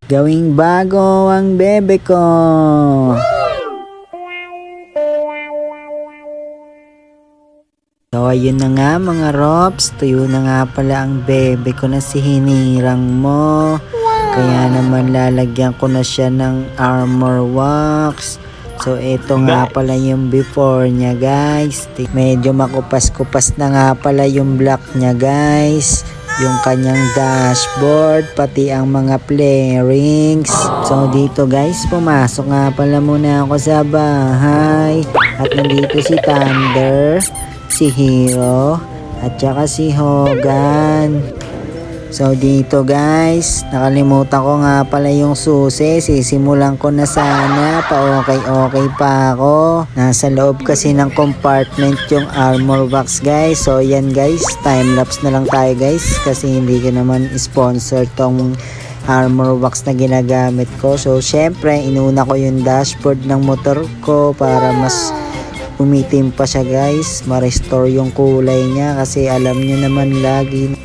Gawing bago ang bebe ko. So ayun na nga mga Rops, tuyo na nga pala ang bebe ko na si hinirang mo. Kaya naman lalagyan ko na siya ng armor wax. So ito nga pala yung before niya guys. Medyo makupas-kupas na nga pala yung black niya guys. Yung kanyang dashboard, pati ang mga play rings. So dito guys, pumasok nga pala muna ako sa bahay. At nandito si Thunder, si Hero, at saka si Hogan. So dito guys, nakalimutan ko nga pala yung susi. Sisimulan ko na sana, pa-okay pa ako. Nasa loob kasi ng compartment yung armor wax guys. So yan guys, time-lapse na lang tayo guys. Kasi hindi ko naman sponsor tong armor wax na ginagamit ko. So syempre, inuna ko yung dashboard ng motor ko para mas umitim pa siya guys. Ma-restore yung kulay niya kasi alam niyo naman lagi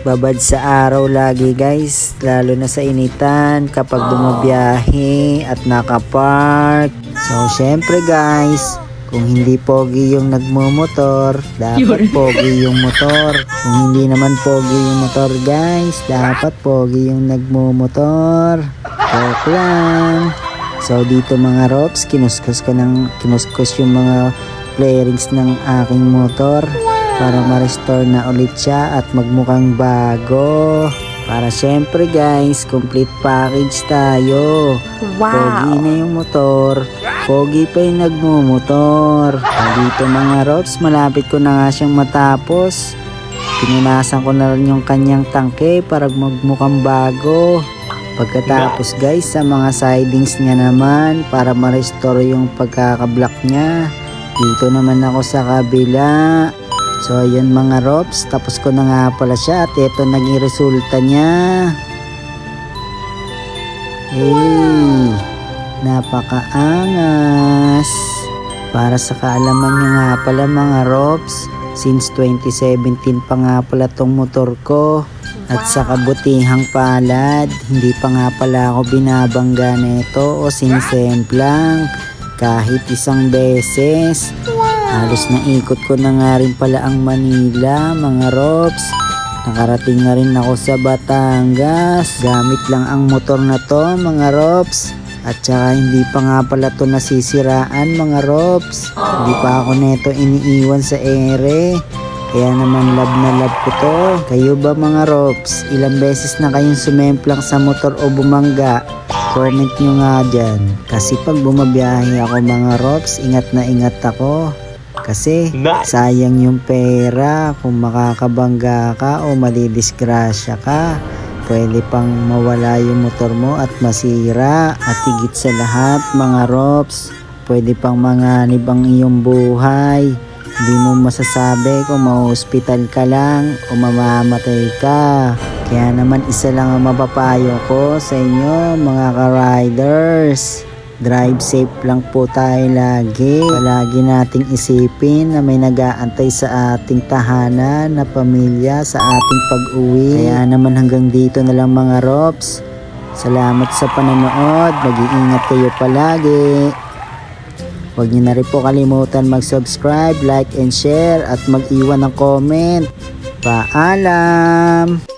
babad sa araw lagi guys, lalo na sa initan kapag bumabiyahe at nakapark. So syempre guys, kung hindi pogi yung nagmumotor, dapat pogi yung motor. Kung hindi naman pogi yung motor guys, dapat pogi yung nagmumotor. Joke lang. So dito mga Rops, kinuskus yung mga playrings ng aking motor para ma-restore na ulit siya at magmukhang bago. Para syempre guys, complete package tayo. Wow! Pogi na yung motor, pogi pa yung nagmumotor. Dito mga Rops, malapit ko na nga siyang matapos. Pinunasan ko na rin yung kanyang tangke para magmukhang bago. Pagkatapos guys, sa mga sidings niya naman para ma-restore yung pagkaka-block niya. Dito naman ako sa kabila. So ayun mga Rops, tapos ko na nga pala siya at ito naging resulta niya. Hey, napakaangas. Para sa kaalaman nyo nga pala mga Rops, since 2017 pa nga pala tong motor ko. At sa kabutihang palad, hindi pa nga pala ako binabangga nito o sinisemplang kahit isang beses. Halos naikot ko na nga rin pala ang Manila mga Rops. Nakarating na rin ako sa Batangas. Gamit lang ang motor na to mga Rops. At saka hindi pa nga pala to nasisiraan mga Rops. Hindi pa ako neto iniiwan sa ere. Kaya naman love na love ko to. Kayo ba mga Rops? Ilang beses na kayong sumemplang sa motor o bumangga? Comment nyo nga dyan. Kasi pag bumabiyahe ako mga Rops, ingat na ingat ako. Kasi sayang yung pera kung makakabangga ka o madidisgrasya ka. Pwede pang mawala yung motor mo at masira. At higit sa lahat mga Rops, pwede pang manganib ang iyong buhay. Hindi mo masasabi kung ma-hospital ka lang o mamamatay ka. Kaya naman isa lang ang mapapayo ko sa inyo mga ka-riders. Drive safe lang po tayo lagi. Palagi nating isipin na may nag-aantay sa ating tahanan na pamilya sa ating pag-uwi. Kaya naman hanggang dito na lang mga Rops. Salamat sa panonood. Mag-iingat kayo palagi. Huwag niyo na rin po kalimutan mag-subscribe, like and share at mag-iwan ng comment. Paalam!